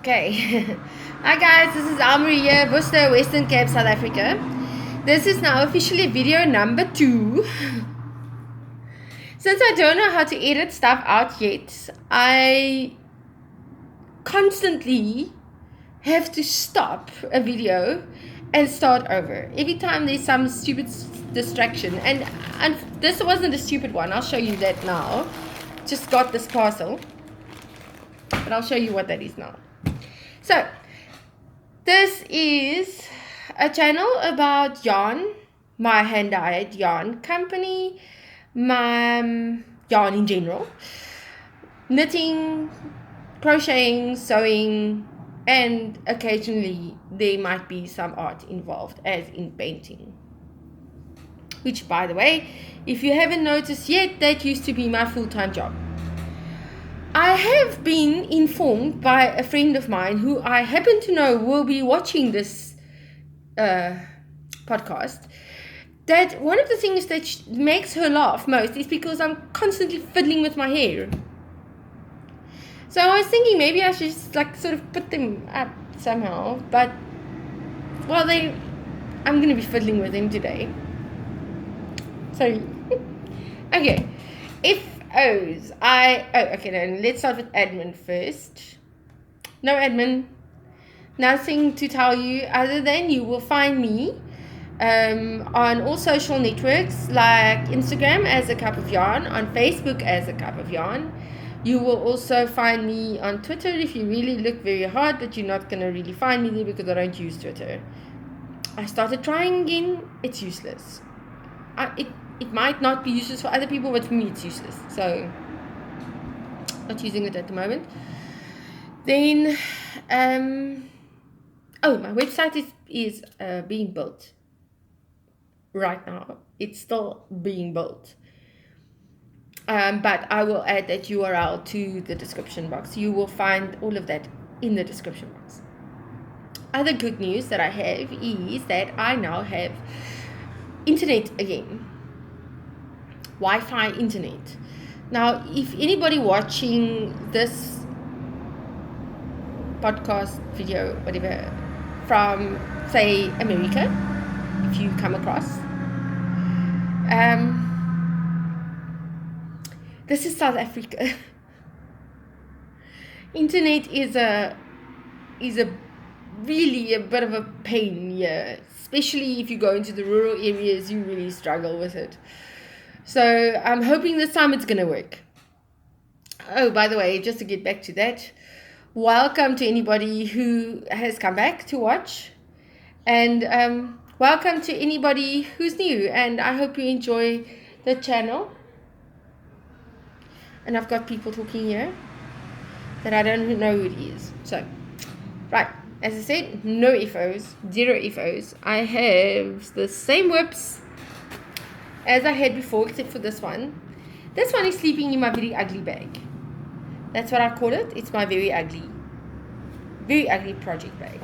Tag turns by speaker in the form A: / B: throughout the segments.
A: Okay. Hi guys, this is Elmarie here, Worcester, Western Cape, South Africa. This is now officially video number 2. Since I don't know how to edit stuff out yet, I constantly have to stop a video and start over. Every time there's some stupid distraction. And this wasn't a stupid one. I'll show you that now. Just got this parcel. But I'll show you what that is now. So, this is a channel about yarn, my hand-dyed yarn company, my yarn in general, knitting, crocheting, sewing, and occasionally there might be some art involved, as in painting. Which, by the way, if you haven't noticed yet, that used to be my full-time job. I have been informed by a friend of mine who I happen to know will be watching this podcast, that one of the things that makes her laugh most is because I'm constantly fiddling with my hair. So I was thinking maybe I should just sort of put them up somehow, but well, I'm going to be fiddling with them today. Sorry. Okay. Okay, then let's start with admin first. No admin, nothing to tell you other than you will find me on all social networks like Instagram as A Cup of Yarn, on Facebook as A Cup of Yarn. You will also find me on Twitter if you really look very hard, but you're not going to really find me there because I don't use Twitter. I started trying again. It's useless. It might not be useless for other people, but for me it's useless. So, not using it at the moment. Then, my website is being built. Right now. It's still being built. But I will add that URL to the description box. You will find all of that in the description box. Other good news that I have is that I now have internet again. Wi-Fi internet. Now, if anybody watching this podcast, video, whatever, from, say, America, if you come across, this is South Africa. Internet is really a bit of a pain here, especially if you go into the rural areas. You really struggle with it. So I'm hoping this time it's going to work. Oh, by the way, just to get back to that, welcome to anybody who has come back to watch. And welcome to anybody who's new. And I hope you enjoy the channel. And I've got people talking here that I don't know who it is. So, right. As I said, no FOs, 0 FOs. I have the same whips as I had before, except for this one. This one is sleeping in my very ugly bag. That's what I call it. It's my very ugly project bag.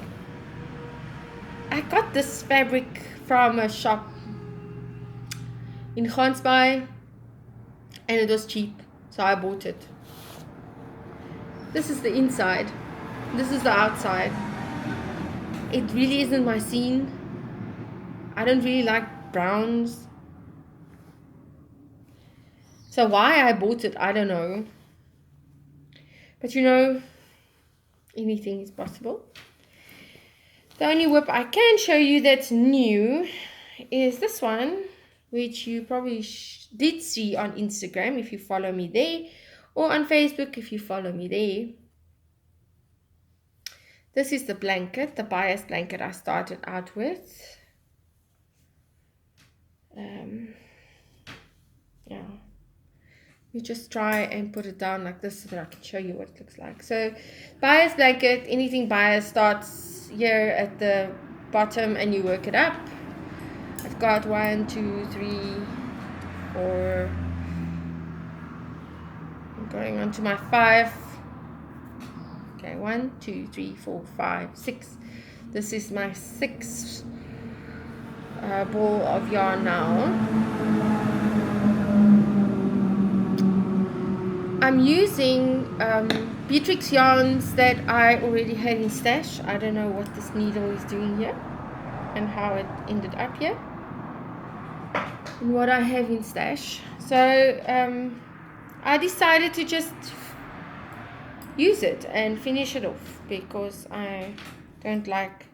A: I got this fabric from a shop in Gansbaai, and it was cheap, so I bought it. This is the inside. This is the outside. It really isn't my scene. I don't really like browns. So why I bought it, I don't know. But you know, anything is possible. The only whip I can show you that's new is this one, which you probably did see on Instagram if you follow me there, or on Facebook if you follow me there. This is the blanket, the bias blanket I started out with. Yeah. You just try and put it down like this so that I can show you what it looks like. So, bias blanket, anything bias starts here at the bottom and you work it up. I've got 1, 2, 3, 4. I'm going on to my 5. Okay, 1, 2, 3, 4, 5, 6. This is my 6th ball of yarn now. I'm using Beatrix yarns that I already had in stash. I don't know what this needle is doing here and how it ended up here and what I have in stash. So I decided to just use it and finish it off because I don't like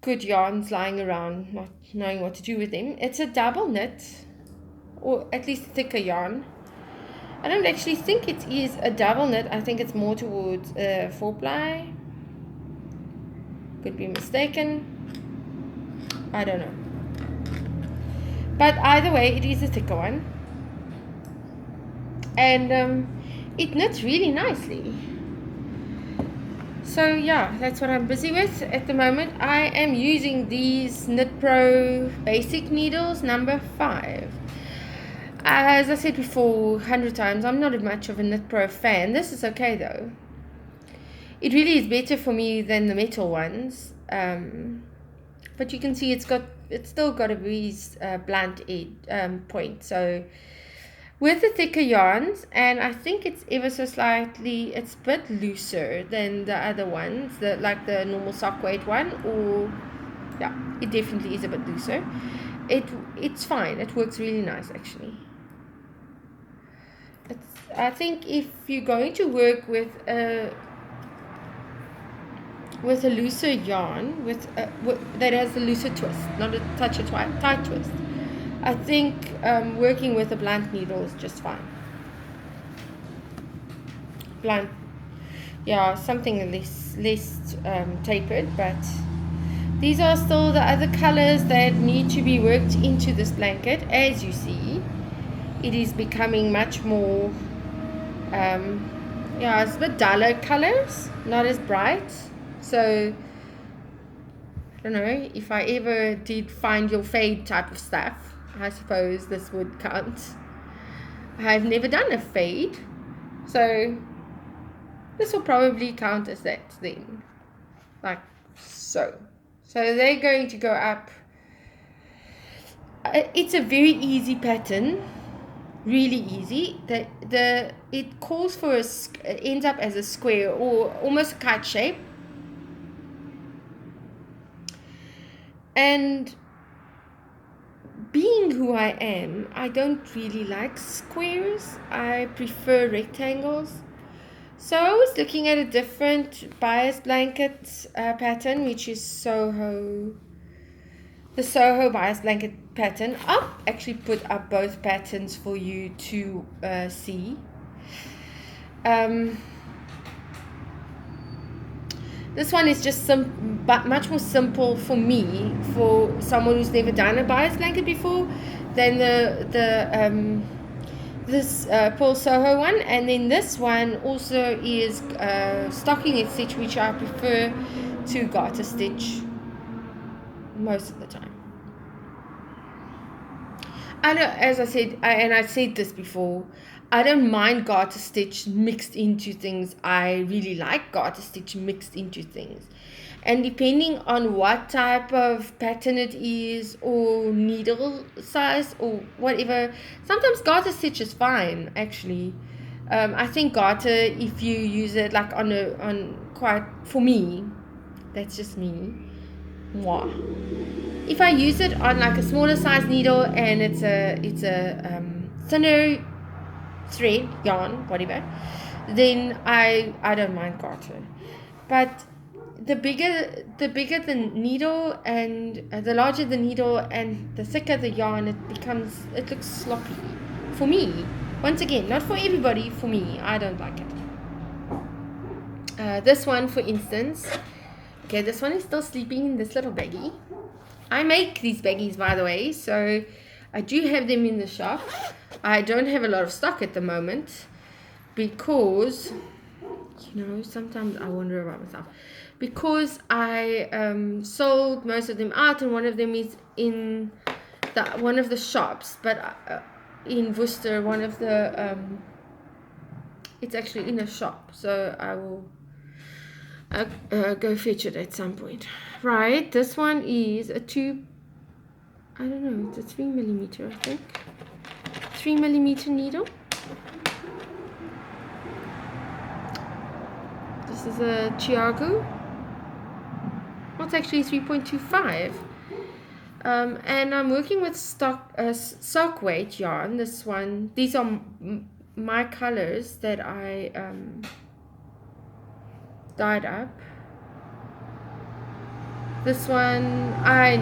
A: good yarns lying around not knowing what to do with them. It's a double knit, or at least thicker yarn. I don't actually think it is a double knit. I think it's more towards 4-ply. Could be mistaken. I don't know. But either way, it is a thicker one. And it knits really nicely. So yeah, that's what I'm busy with at the moment. I am using these Knit Pro basic needles, number 5. As I said before 100 times, I'm not much of a Knit Pro fan. This is okay though. It really is better for me than the metal ones. But you can see it's still got a very blunt edge, point. So with the thicker yarns, and I think it's ever so slightly, it's a bit looser than the other ones, like the normal sock weight one, or yeah, it definitely is a bit looser. It's fine. It works really nice actually. I think if you're going to work with a looser yarn that has a looser twist, not a touch of tight twist, I think working with a blunt needle is just fine. Blunt, yeah, something less tapered, but these are still the other colors that need to be worked into this blanket. As you see, it is becoming much more yeah, it's a bit duller colors, not as bright. So I don't know, if I ever did find your fade type of stuff, I suppose this would count. I've never done a fade, so this will probably count as that then, like so. So they're going to go up. It's a very easy pattern, really easy. It calls for ends up as a square or almost a kite shape, and being who I am, I don't really like squares. I prefer rectangles. So I was looking at a different bias blanket pattern, which is the Soho bias blanket pattern. I'll actually put up both patterns for you to see. This one is just much more simple for me, for someone who's never done a bias blanket before, than this Pearl Soho one. And then this one also is stocking stitch, which I prefer to garter stitch most of the time. I know, as I said, and I said this before, I don't mind garter stitch mixed into things. I really like garter stitch mixed into things. And depending on what type of pattern it is, or needle size, or whatever, sometimes garter stitch is fine, actually. I think garter, if you use it like for me, that's just me, moi. If I use it on like a smaller size needle and it's a thinner thread, yarn, whatever, then I don't mind garter. But the bigger the needle and the larger the needle and the thicker the yarn, it looks sloppy for me. Once again, not for everybody. For me, I don't like it. This one, for instance, okay, this one is still sleeping in this little baggie. I make these baggies, by the way, so I do have them in the shop. I don't have a lot of stock at the moment because, sometimes I wonder about myself. Because I sold most of them out, and one of them is in one of the shops, but in Worcester, one of the it's actually in a shop, so I will go fetch it at some point. Right, this one is a I don't know, it's a 3mm, I think. 3mm needle. This is a Chiago. Well, it's actually 3.25. And I'm working with sock weight yarn. This one, these are my colors that I dyed up. This one I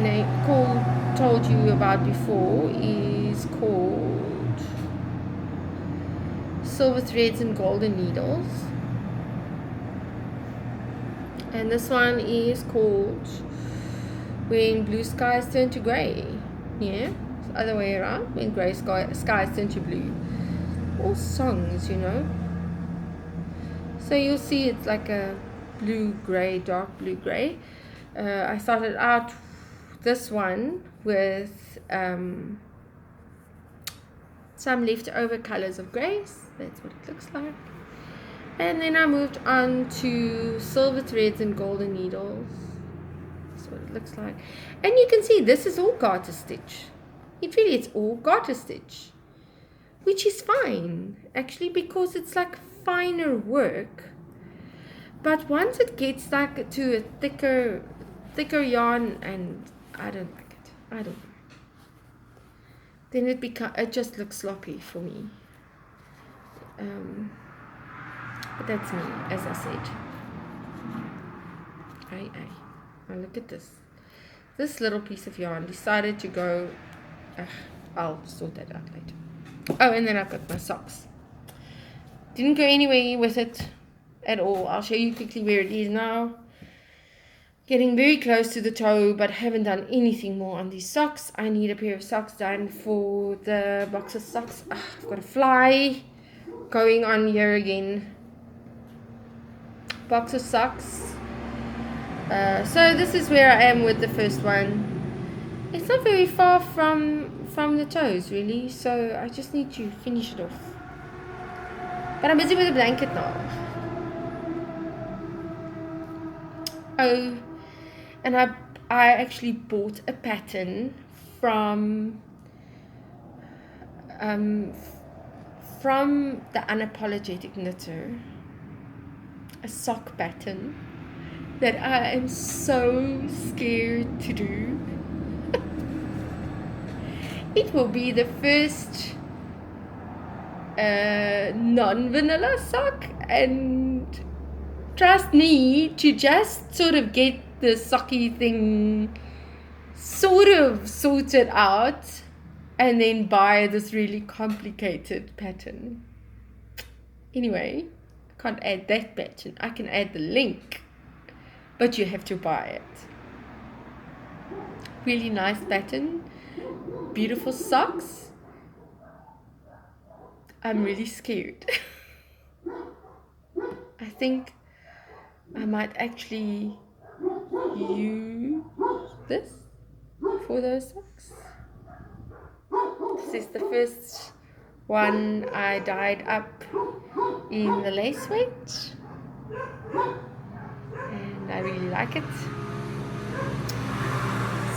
A: told you about before is called Silver Threads and Golden Needles. And this one is called When Blue Skies Turn to Grey. Yeah, it's the other way around, when grey skies turn to blue. All songs, you know. So you'll see it's like a blue-grey, dark blue-grey. I started out this one with some leftover colors of grays. That's what it looks like. And then I moved on to Silver Threads and Golden Needles. That's what it looks like. And you can see this is all garter stitch. It's all garter stitch, which is fine actually, because it's like finer work. But once it gets like to a thicker yarn, and I don't like it, I don't know, then it just looks sloppy for me. But that's me, as I said. Now look at this. This little piece of yarn decided to go. I'll sort that out later. Oh, and then I've got my socks. Didn't go anywhere with it at all. I'll show you quickly where it is now. Getting very close to the toe, but haven't done anything more on these socks. I need a pair of socks done for the box of socks. I've got a fly going on here again. Box of socks. So this is where I am with the first one. It's not very far from the toes really, so I just need to finish it off. But I'm busy with the blanket now. Oh, and I actually bought a pattern from the Unapologetic Knitter, a sock pattern that I am so scared to do. It will be the first non-vanilla sock, and trust me, to just sort of get the socky thing sort of sorted out and then buy this really complicated pattern. Anyway, I can't add that pattern. I can add the link, but you have to buy it. Really nice pattern. Beautiful socks. I'm really scared. I think I might actually use this for those socks. This is the first one I dyed up in the lace weight, and I really like it,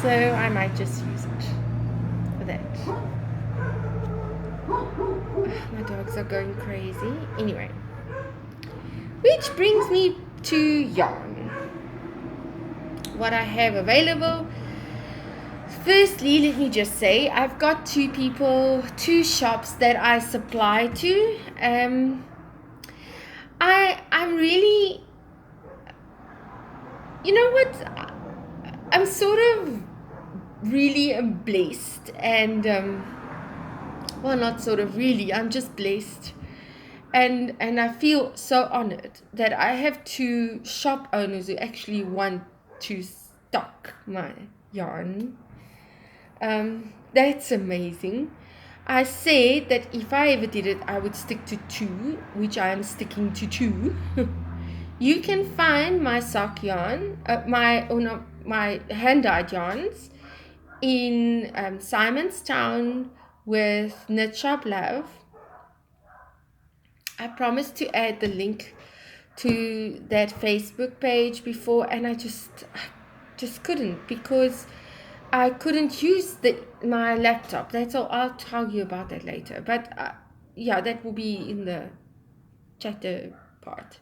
A: so I might just use it for that. My dogs are going crazy. Anyway, which brings me to yarn. What I have available. Firstly, let me just say I've got two shops that I supply to. I'm really, you know what, I'm sort of really blessed, and well, not sort of really, I'm just blessed, and I feel so honored that I have two shop owners who actually want to stock my yarn. That's amazing. I said that if I ever did it, I would stick to two, which I am sticking to two. You can find my sock yarn, my hand-dyed yarns in Simonstown with Knit Shop Love. I promised to add the link to that Facebook page before, and I just couldn't, because I couldn't use my laptop. That's all. I'll tell you about that later. But yeah, that will be in the chatter part.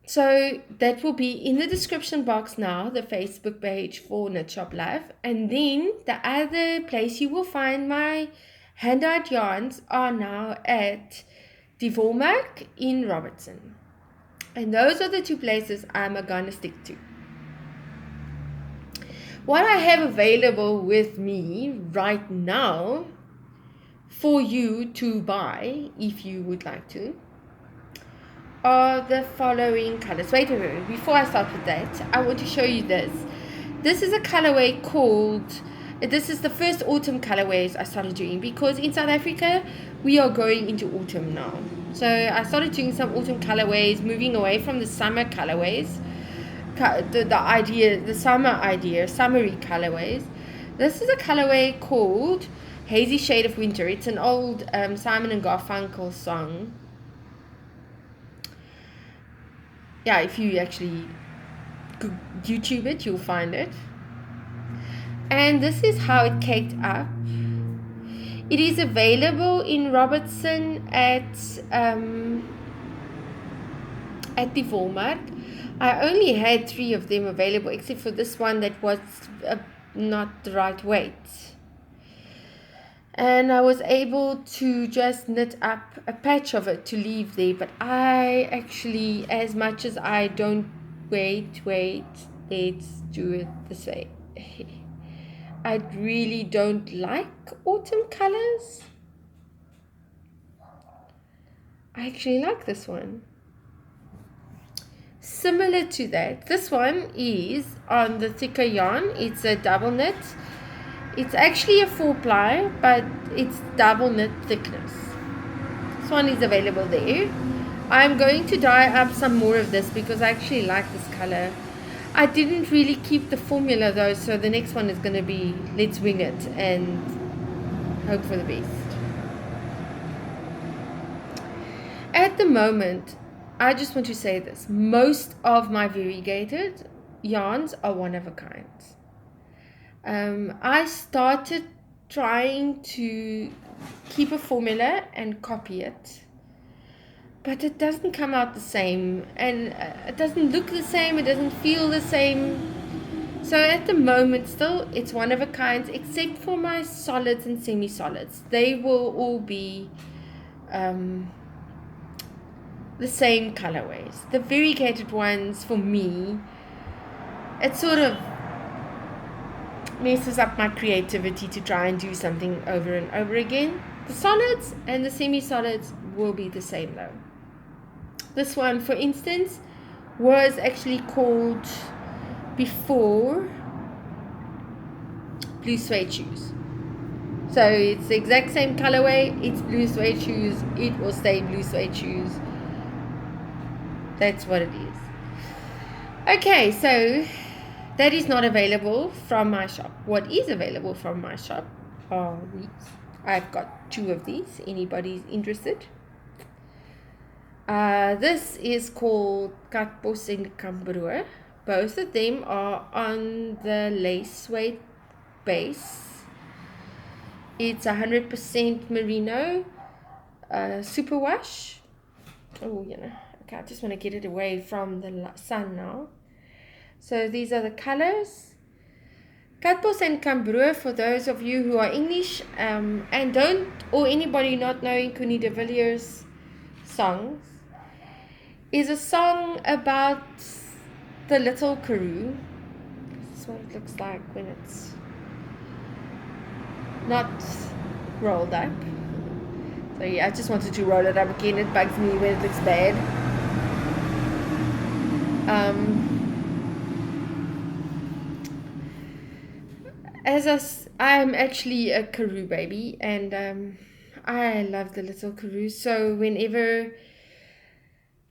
A: So that will be in the description box now, the Facebook page for Knit Shop Life. And then the other place you will find my hand-dyed yarns are now at Die Volmark in Robertson. And those are the two places I'm gonna stick to. What I have available with me right now for you to buy, if you would like to, are the following colors. Wait a minute, before I start with that, I want to show you this. This is a colorway called, this is the first autumn colorways I started doing, because in South Africa we are going into autumn now. So I started doing some autumn colorways, moving away from the summer colorways, the summery colorways. This is a colorway called Hazy Shade of Winter. It's an old Simon and Garfunkel song. Yeah, if you actually YouTube it, you'll find it. And this is how it caked up. It is available in Robertson at the Volmark. I only had 3 of them available, except for this one that was not the right weight. And I was able to just knit up a patch of it to leave there. But I actually, as much as I don't wait, let's do it this way. I really don't like autumn colors. I actually like this one. Similar to that, this one is on the thicker yarn. It's a double knit. It's actually a 4-ply, but it's double knit thickness. This one is available there. I'm going to dye up some more of this because I actually like this color. I didn't really keep the formula though, so the next one is going to be let's wing it and hope for the best. At the moment, I just want to say this. Most of my variegated yarns are one of a kind. I started trying to keep a formula and copy it, but it doesn't come out the same, and it doesn't look the same, it doesn't feel the same. So at the moment still it's one of a kind, except for my solids and semi-solids. They will all be the same colorways. The variegated ones, for me, it sort of messes up my creativity to try and do something over and over again. The solids and the semi-solids will be the same though. This one, for instance, was actually called before Blue Suede Shoes. So it's the exact same colorway, it's Blue Suede Shoes, it will stay Blue Suede Shoes. That's what it is. Okay, so that is not available from my shop. What is available from my shop are these. I've got 2 of these. Anybody's interested? This is called Katbos and Cambroe. Both of them are on the lace suede base. It's 100% merino superwash. Oh, okay, I just want to get it away from the sun now. So these are the colors. Katbos and Cambroe, for those of you who are English and don't, or anybody not knowing Connie de Villiers' songs, is a song about the little karoo. This is what it looks like when it's not rolled up. So yeah, I just wanted to roll it up again. It bugs me when it looks bad. I'm actually a karoo baby, and I love the little karoo. So whenever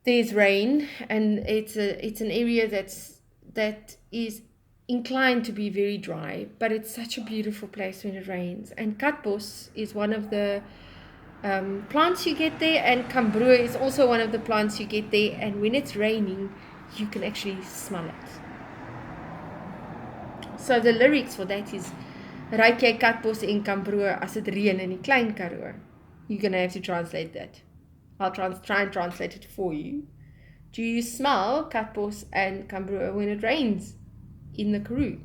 A: there's rain, and it's an area that is inclined to be very dry, but it's such a beautiful place when it rains. And Katbos is one of the plants you get there, and Cambroe is also one of the plants you get there, and when it's raining you can actually smell it. So the lyrics for that is Ruik jy Katbos en Cambroe as dit reën in die klein Karoo. You're gonna have to translate that. I'll try and translate it for you. Do you smell katbos and kambroa when it rains in the Karoo,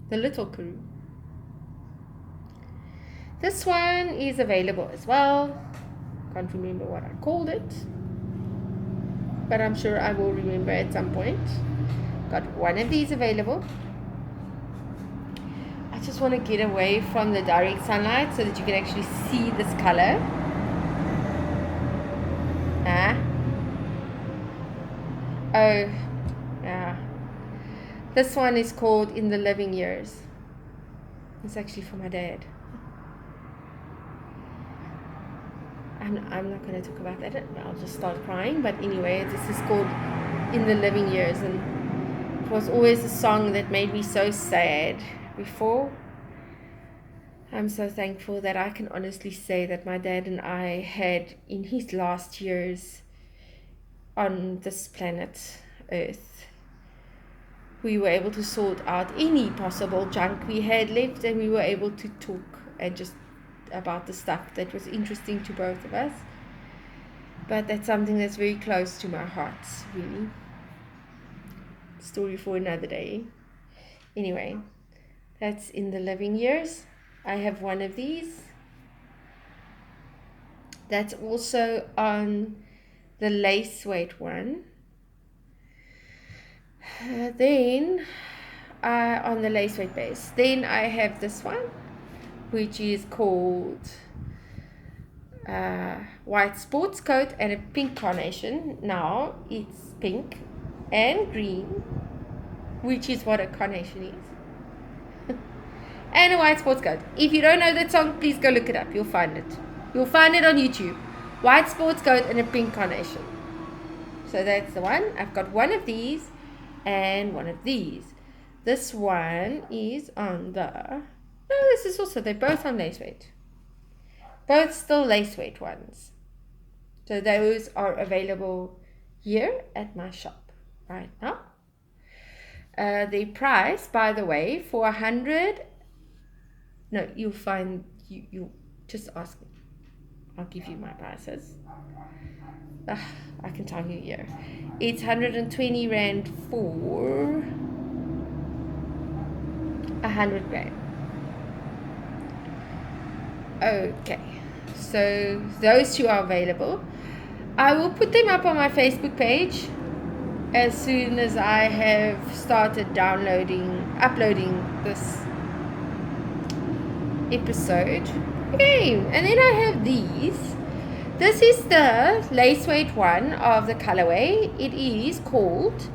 A: the little Karoo? This one is available as well. Can't remember what I called it, but I'm sure I will remember at some point. Got one of these available. I just want to get away from the direct sunlight so that you can actually see this color. Oh, yeah. This one is called In the Living Years. It's actually for my dad. I'm not going to talk about that. I'll just start crying. But anyway, this is called In the Living Years. And it was always a song that made me so sad before. I'm so thankful that I can honestly say that my dad and I had, in his last years on this planet Earth, we were able to sort out any possible junk we had left, and we were able to talk and just about the stuff that was interesting to both of us. But that's something that's very close to my heart, really. Story for another day. Anyway, that's In the Living Years. I have one of these. That's also on the lace weight one. Then on the lace weight base. Then I have this one, which is called white sports coat and a pink carnation. Now it's pink and green, which is what a carnation is. And a white sports coat. If you don't know that song, please go look it up. You'll find it. You'll find it on YouTube. White sports coat and a pink carnation. So that's the one. I've got one of these and one of these. This one is on the... No, this is also... They're both on lace weight. Both still lace weight ones. So those are available here at my shop right now. The price, by the way, for 100... No, you'll find... You just ask me. I'll give you my prices. I can tell you here. It's 120 Rand for 100 gram. Okay, so those two are available. I will put them up on my Facebook page as soon as I have started uploading this episode. Okay, and then I have these. This is the lace weight one of the colorway. It is called,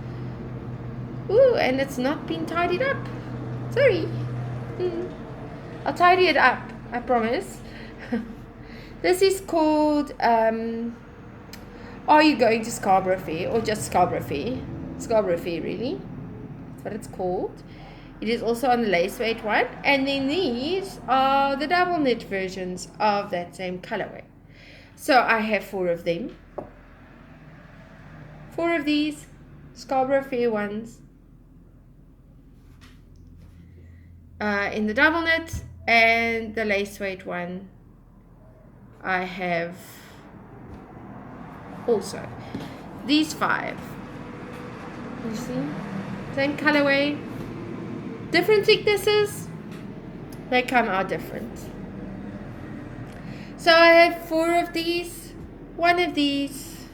A: and it's not been tidied up. Sorry. I'll tidy it up, I promise. This is called Are You Going to Scarborough Fair, or just Scarborough Fair? Scarborough Fair, really. That's what it's called. It is also on the lace weight one. And then these are the double knit versions of that same colorway. So I have 4 of them. 4 of these Scarborough Fair ones. In the double knit, and the lace weight one I have also. These 5. You see? Same colorway. Different thicknesses, they come out different. So I have 4 of these, 1 of these,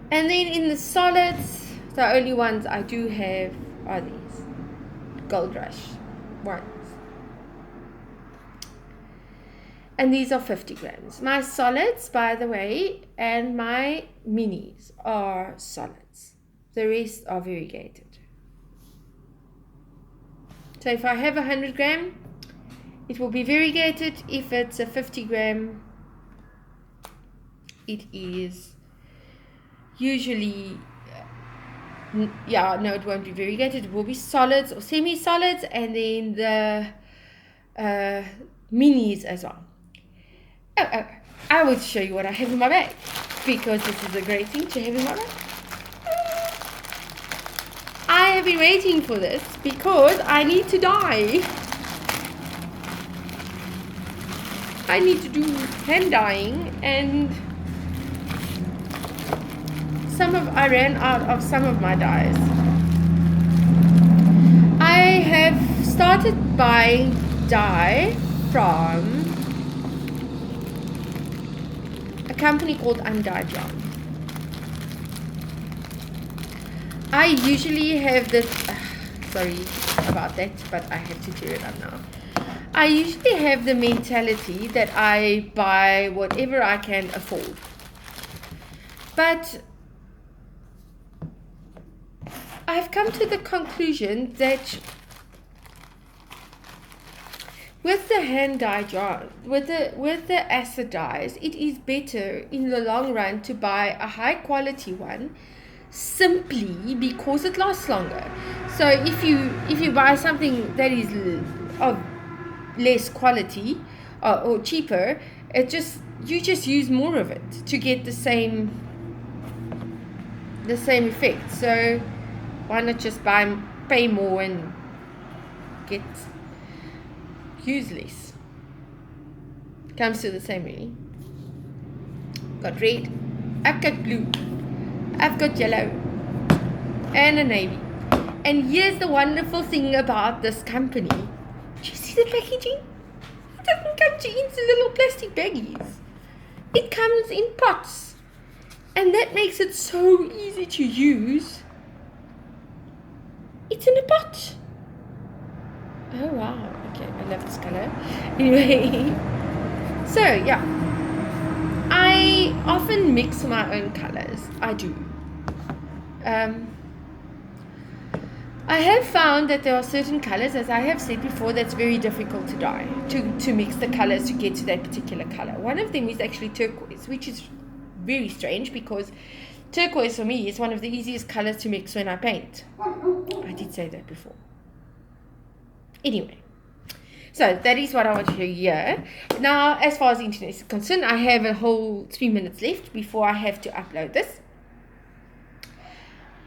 A: and then in the solids, the only ones I do have are these Gold Rush ones. And these are 50 grams. My solids, by the way, and my minis are solids. The rest are variegated. So if I have 100 gram, it will be variegated. If it's a 50 gram, it is usually, it won't be variegated. It will be solids or semi-solids, and then the minis as well. I will show you what I have in my bag, because this is a great thing to have in my bag. I have been waiting for this because I need to dye. I need to do hand dyeing, and I ran out of some of my dyes. I have started buying dye from a company called Undyed Yarn. I usually have this, sorry about that, but I have to tear it up now. I usually have the mentality that I buy whatever I can afford. But I've come to the conclusion that with the hand dyed yarn, with the acid dyes, it is better in the long run to buy a high quality one, simply because it lasts longer. So if you buy something that is of less quality or cheaper, you just use more of it to get the same effect. So why not just pay more and use less? Comes to the same, really. Got red, I've got blue, I've got yellow, and a navy. And here's the wonderful thing about this company. Do you see the packaging? It doesn't come into little plastic baggies. It comes in pots. And that makes it so easy to use. It's in a pot. Oh wow. Okay, I love this color. Anyway. So yeah. I often mix my own colors. I do. I have found that there are certain colors, as I have said before, that's very difficult to dye, to mix the colors to get to that particular color. One of them is actually turquoise, which is very strange because turquoise for me is one of the easiest colors to mix when I paint. I did say that before. Anyway, so that is what I want to show you here. Now, as far as the internet is concerned, I have a whole 3 minutes left before I have to upload this.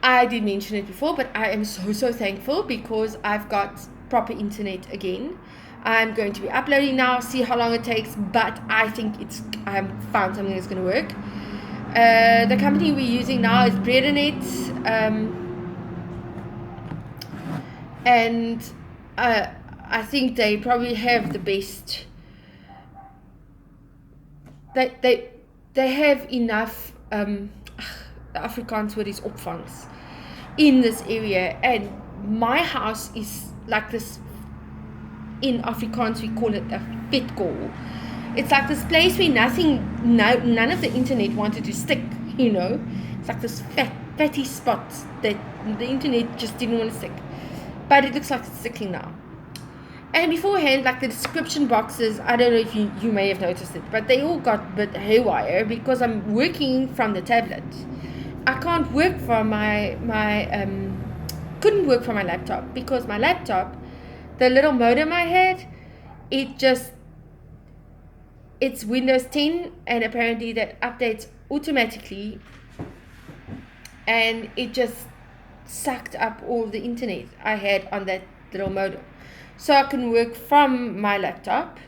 A: I did mention it before, but I am so thankful because I've got proper internet again. I'm going to be uploading now, see how long it takes, but I think I found something that's going to work. The company we're using now is Breadanet, and I think they probably have the best. They have enough. The Afrikaans word is opvangs in this area, and my house is like this. In Afrikaans we call it a vetkool. It's like this place where none of the internet wanted to stick, you know. It's like this fatty spot that the internet just didn't want to stick, but it looks like it's sticking now. And beforehand, like the description boxes, I don't know if you may have noticed it, but they all got a bit haywire because I'm working from the tablet. I can't work from couldn't work from my laptop because my laptop, the little modem I had, it's Windows 10, and apparently that updates automatically, and it just sucked up all the internet I had on that little modem. So I can work from my laptop.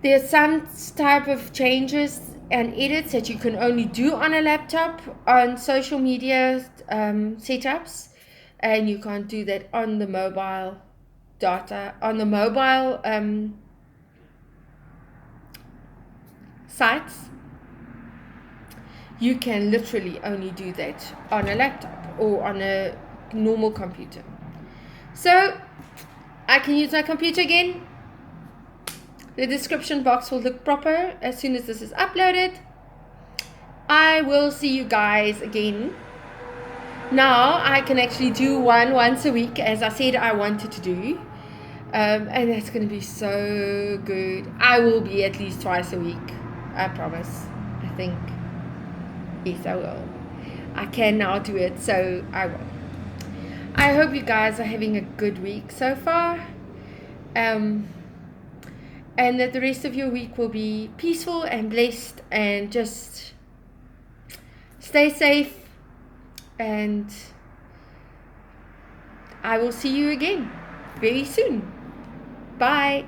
A: There's some type of changes and edits that you can only do on a laptop on social media setups, and you can't do that on the mobile data, on the mobile sites. You can literally only do that on a laptop or on a normal computer. So I can use my computer again. The description box will look proper as soon as this is uploaded. I will see you guys again. Now I can actually do once a week, as I said I wanted to do. And that's going to be so good. I will be at least twice a week. I promise. I think. Yes, I will. I can now do it, so I will. I hope you guys are having a good week so far. And that the rest of your week will be peaceful and blessed, and just stay safe, and I will see you again very soon. Bye.